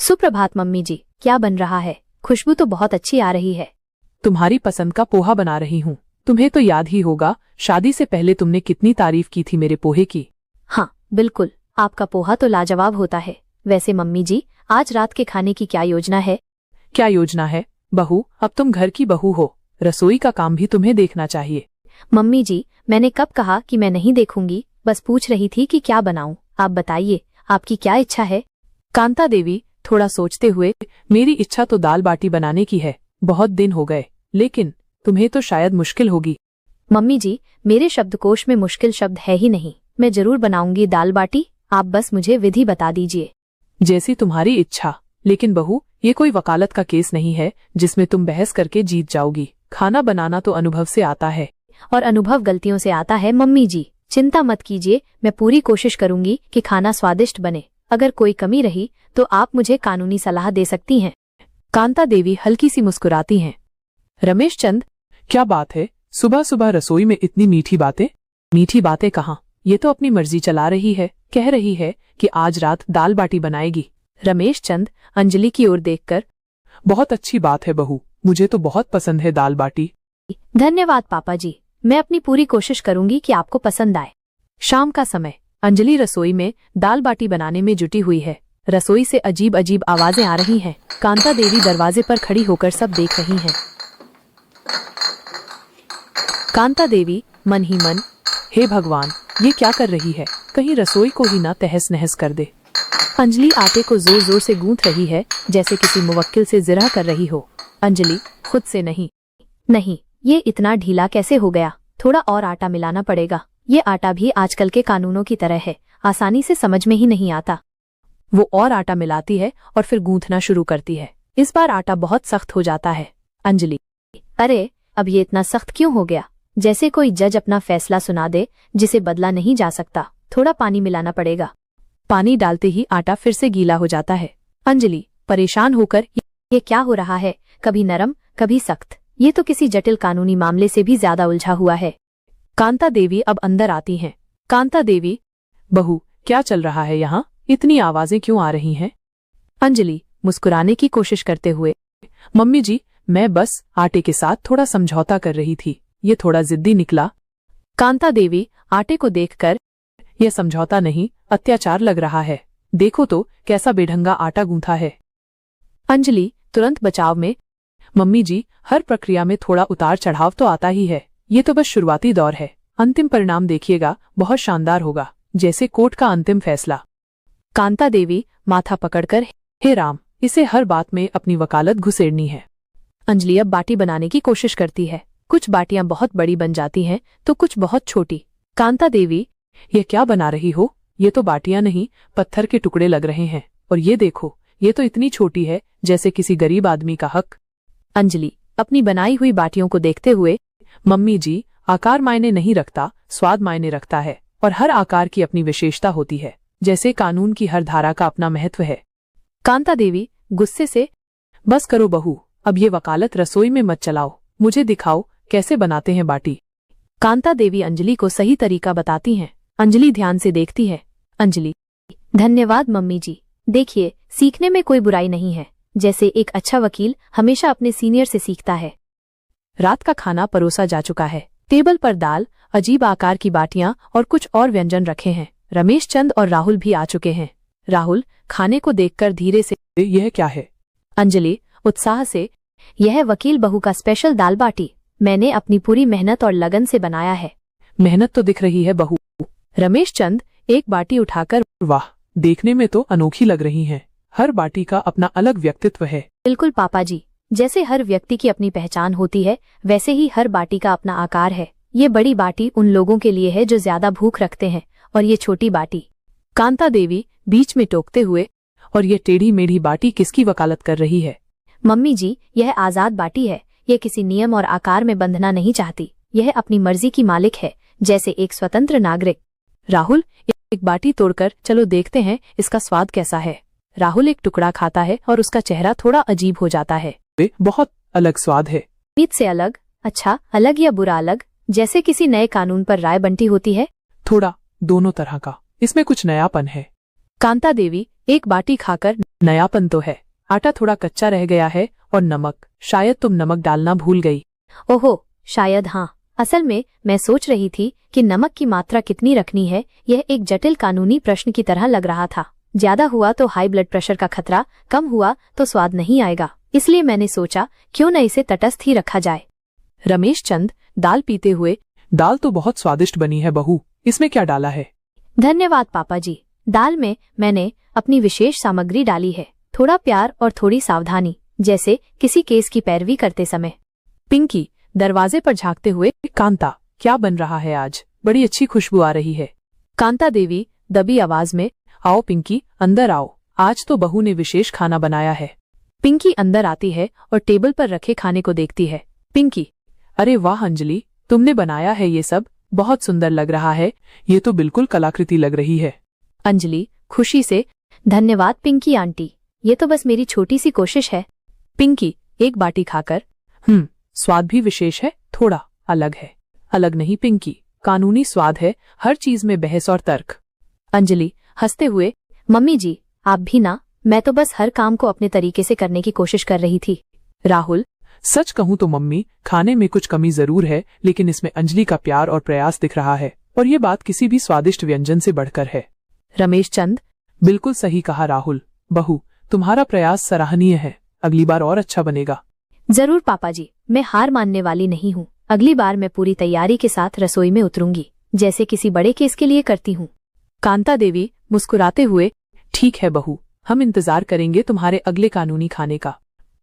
सुप्रभात मम्मी जी, क्या बन रहा है? खुशबू तो बहुत अच्छी आ रही है। तुम्हारी पसंद का पोहा बना रही हूँ। तुम्हें तो याद ही होगा, शादी से पहले तुमने कितनी तारीफ की थी मेरे पोहे की। हाँ बिल्कुल, आपका पोहा तो लाजवाब होता है। वैसे मम्मी जी, आज रात के खाने की क्या योजना है? क्या योजना है बहू? अब तुम घर की बहू हो, रसोई का काम भी तुम्हें देखना चाहिए। मम्मी जी, मैंने कब कहा कि मैं नहीं देखूंगी, बस पूछ रही थी कि क्या बनाऊं। आप बताइए, आपकी क्या इच्छा है? कांता देवी थोड़ा सोचते हुए, मेरी इच्छा तो दाल बाटी बनाने की है। बहुत दिन हो गए, लेकिन तुम्हें तो शायद मुश्किल होगी। मम्मी जी, मेरे शब्दकोश में मुश्किल शब्द है ही नहीं। मैं जरूर बनाऊंगी दाल बाटी, आप बस मुझे विधि बता दीजिए। जैसी तुम्हारी इच्छा। लेकिन बहू, ये कोई वकालत का केस नहीं है जिसमें तुम बहस करके जीत जाओगी। खाना बनाना तो अनुभव से आता है। और अनुभव गलतियों से आता है मम्मी जी। चिंता मत कीजिए, मैं पूरी कोशिश करूंगी कि खाना स्वादिष्ट बने। अगर कोई कमी रही तो आप मुझे कानूनी सलाह दे सकती हैं। कांता देवी हल्की सी मुस्कुराती हैं। रमेश चंद, क्या बात है, सुबह सुबह रसोई में इतनी मीठी बातें? मीठी बातें कहाँ, ये तो अपनी मर्जी चला रही है। कह रही है कि आज रात दाल बाटी बनाएगी। रमेश चंद अंजलि की ओर देखकर, बहुत अच्छी बात है बहू, मुझे तो बहुत पसंद है दाल बाटी। धन्यवाद पापा जी, मैं अपनी पूरी कोशिश करूंगी कि आपको पसंद आए। शाम का समय, अंजलि रसोई में दाल बाटी बनाने में जुटी हुई है। रसोई से अजीब अजीब आवाजें आ रही हैं। कांता देवी दरवाजे पर खड़ी होकर सब देख रही हैं। कांता देवी मन ही मन, हे भगवान, ये क्या कर रही है? कहीं रसोई को ही ना तहस नहस कर दे। अंजलि आटे को जोर जोर से गूंथ रही है, जैसे किसी मुवक्किल से जिरह कर रही हो। अंजलि खुद से नहीं, ये इतना ढीला कैसे हो गया? थोड़ा और आटा मिलाना पड़ेगा। ये आटा भी आजकल के कानूनों की तरह है, आसानी से समझ में ही नहीं आता। वो और आटा मिलाती है और फिर गूंथना शुरू करती है। इस बार आटा बहुत सख्त हो जाता है। अंजलि, अरे अब ये इतना सख्त क्यों हो गया? जैसे कोई जज अपना फैसला सुना दे जिसे बदला नहीं जा सकता। थोड़ा पानी मिलाना पड़ेगा। पानी डालते ही आटा फिर से गीला हो जाता है। अंजलि परेशान होकर, ये क्या हो रहा है? कभी नरम कभी सख्त, ये तो किसी जटिल कानूनी मामले से भी ज्यादा उलझा हुआ है। कांता देवी अब अंदर आती हैं। कांता देवी, बहू क्या चल रहा है यहाँ? इतनी आवाजें क्यों आ रही हैं? अंजलि मुस्कुराने की कोशिश करते हुए, मम्मी जी, मैं बस आटे के साथ थोड़ा समझौता कर रही थी, ये थोड़ा जिद्दी निकला। कांता देवी आटे को देखकर, यह समझौता नहीं, अत्याचार लग रहा है। देखो तो कैसा बेढंगा आटा गूंथा है। अंजलि तुरंत बचाव में, मम्मी जी, हर प्रक्रिया में थोड़ा उतार चढ़ाव तो आता ही है। ये तो बस शुरुआती दौर है। अंतिम परिणाम देखिएगा, बहुत शानदार होगा, जैसे कोर्ट का अंतिम फैसला। कांता देवी माथा पकड़कर, हे राम, इसे हर बात में अपनी वकालत घुसेड़नी है। अंजलि अब बाटी बनाने की कोशिश करती है। कुछ बाटियां बहुत बड़ी बन जाती हैं तो कुछ बहुत छोटी। कांता देवी, ये क्या बना रही हो? ये तो बाटियां नहीं, पत्थर के टुकड़े लग रहे हैं। और ये देखो, ये तो इतनी छोटी है जैसे किसी गरीब आदमी का हक। अंजलि अपनी बनाई हुई बाटियों को देखते हुए, मम्मी जी, आकार मायने नहीं रखता, स्वाद मायने रखता है। और हर आकार की अपनी विशेषता होती है, जैसे कानून की हर धारा का अपना महत्व है। कांता देवी गुस्से से, बस करो बहू, अब ये वकालत रसोई में मत चलाओ। मुझे दिखाओ कैसे बनाते हैं बाटी। कांता देवी अंजलि को सही तरीका बताती हैं। अंजलि ध्यान से देखती है। अंजलि, धन्यवाद मम्मी जी। देखिए, सीखने में कोई बुराई नहीं है। जैसे एक अच्छा वकील हमेशा अपने सीनियर से सीखता है। रात का खाना परोसा जा चुका है। टेबल पर दाल, अजीब आकार की बाटियां और कुछ और व्यंजन रखे हैं। रमेश चंद और राहुल भी आ चुके हैं। राहुल खाने को देखकर धीरे से, यह क्या है? अंजलि उत्साह से, यह वकील बहू का स्पेशल दाल बाटी। मैंने अपनी पूरी मेहनत और लगन से बनाया है। मेहनत तो दिख रही है बहू। रमेश चंद एक बाटी उठाकर, वाह, देखने में तो अनोखी लग रही हैं। हर बाटी का अपना अलग व्यक्तित्व है। बिल्कुल पापा जी, जैसे हर व्यक्ति की अपनी पहचान होती है, वैसे ही हर बाटी का अपना आकार है। ये बड़ी बाटी उन लोगों के लिए है जो ज्यादा भूख रखते हैं, और ये छोटी बाटी। कांता देवी बीच में टोकते हुए, और ये टेढ़ी मेढ़ी बाटी किसकी वकालत कर रही है? मम्मी जी, यह आजाद बाटी है। ये किसी नियम और आकार में बंधना नहीं चाहती। यह अपनी मर्जी की मालिक है, जैसे एक स्वतंत्र नागरिक। राहुल एक बाटी तोड़कर, चलो देखते हैं इसका स्वाद कैसा है। राहुल एक टुकड़ा खाता है और उसका चेहरा थोड़ा अजीब हो जाता है। बहुत अलग स्वाद है। उम्मीद से अलग? अच्छा, अलग या बुरा अलग? जैसे किसी नए कानून पर राय बंटी होती है। थोड़ा दोनों तरह का, इसमें कुछ नयापन है। कांता देवी एक बाटी खाकर नयापन तो है, आटा थोड़ा कच्चा रह गया है और नमक, शायद तुम नमक डालना भूल गई। ओहो, शायद हाँ। असल में मैं सोच रही थी कि नमक की मात्रा कितनी रखनी है। यह एक जटिल कानूनी प्रश्न की तरह लग रहा था। ज्यादा हुआ तो हाई ब्लड प्रेशर का खतरा, कम हुआ तो स्वाद नहीं आएगा। इसलिए मैंने सोचा क्यों न इसे तटस्थ ही रखा जाए। रमेश चंद दाल पीते हुए, दाल तो बहुत स्वादिष्ट बनी है बहू, इसमें क्या डाला है? धन्यवाद पापा जी। दाल में मैंने अपनी विशेष सामग्री डाली है, थोड़ा प्यार और थोड़ी सावधानी, जैसे किसी केस की पैरवी करते समय। पिंकी दरवाजे पर झांकते हुए, कांता क्या बन रहा है आज? बड़ी अच्छी खुशबू आ रही है। कांता देवी दबी आवाज में, आओ पिंकी अंदर आओ, आज तो बहू ने विशेष खाना बनाया है। पिंकी अंदर आती है और टेबल पर रखे खाने को देखती है। पिंकी, अरे वाह अंजलि, तुमने बनाया है ये सब, बहुत सुंदर लग रहा है, ये तो बिल्कुल कलाकृति लग रही है। अंजलि खुशी से, धन्यवाद पिंकी आंटी, ये तो बस मेरी छोटी सी कोशिश है। पिंकी एक बाटी खाकर, स्वाद भी विशेष है, थोड़ा अलग है। अलग नहीं पिंकी, कानूनी स्वाद है, हर चीज में बहस और तर्क। अंजलि हंसते हुए, मम्मी जी आप भी ना, मैं तो बस हर काम को अपने तरीके से करने की कोशिश कर रही थी। राहुल, सच कहूं तो मम्मी, खाने में कुछ कमी जरूर है, लेकिन इसमें अंजलि का प्यार और प्रयास दिख रहा है, और ये बात किसी भी स्वादिष्ट व्यंजन से बढ़कर है। रमेश चंद, बिल्कुल सही कहा राहुल, बहू तुम्हारा प्रयास सराहनीय है, अगली बार और अच्छा बनेगा। जरूर पापा जी, मैं हार मानने वाली नहीं हूँ। अगली बार मैं पूरी तैयारी के साथ रसोई में उतरूंगी, जैसे किसी बड़े केस के लिए करती हूँ। कांता देवी मुस्कुराते हुए, ठीक है बहू, हम इंतजार करेंगे तुम्हारे अगले कानूनी खाने का।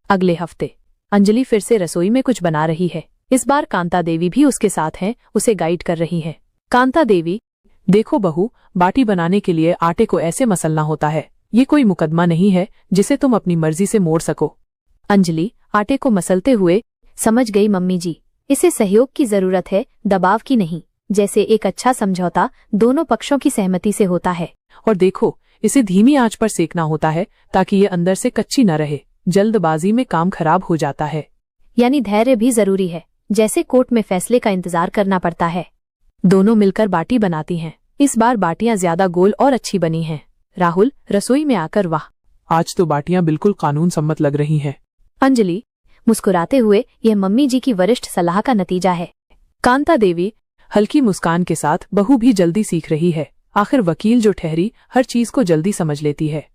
अगले हफ्ते अंजलि फिर से रसोई में कुछ बना रही है। इस बार कांता देवी भी उसके साथ हैं, उसे गाइड कर रही है। कांता देवी, देखो बहू, बाटी बनाने के लिए आटे को ऐसे मसलना होता है, ये कोई मुकदमा नहीं है जिसे तुम अपनी मर्जी से मोड़ सको। अंजलि आटे को मसलते हुए, समझ गई मम्मी जी, इसे सहयोग की जरूरत है, दबाव की नहीं। जैसे एक अच्छा समझौता दोनों पक्षों की सहमति से होता है। और देखो, इसे धीमी आंच पर सेकना होता है ताकि ये अंदर से कच्ची न रहे, जल्दबाजी में काम खराब हो जाता है। यानी धैर्य भी जरूरी है, जैसे कोर्ट में फैसले का इंतजार करना पड़ता है। दोनों मिलकर बाटी बनाती हैं। इस बार बाटियां ज्यादा गोल और अच्छी बनी हैं। राहुल रसोई में आकर, वाह, आज तो बाटियां बिल्कुल कानून सम्मत लग रही हैं। अंजलि मुस्कुराते हुए, यह मम्मी जी की वरिष्ठ सलाह का नतीजा है। कांता देवी हल्की मुस्कान के साथ, बहू भी जल्दी सीख रही है, आखिर वकील जो ठहरी हर चीज को जल्दी समझ लेती है।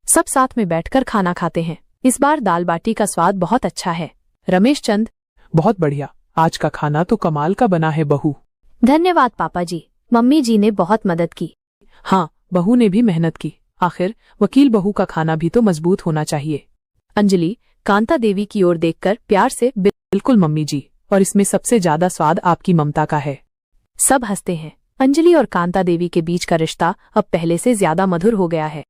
सब साथ में बैठकर खाना खाते हैं। इस बार दाल बाटी का स्वाद बहुत अच्छा है। रमेश चंद, बहुत बढ़िया, आज का खाना तो कमाल का बना है बहू। धन्यवाद पापा जी, मम्मी जी ने बहुत मदद की। हाँ, बहू ने भी मेहनत की, आखिर वकील बहू का खाना भी तो मजबूत होना चाहिए। अंजलि कांता देवी की ओर देखकर प्यार से, बिल्कुल मम्मी जी, और इसमें सबसे ज्यादा स्वाद आपकी ममता का है। सब हंसते हैं। अंजलि और कांता देवी के बीच का रिश्ता अब पहले से ज्यादा मधुर हो गया है।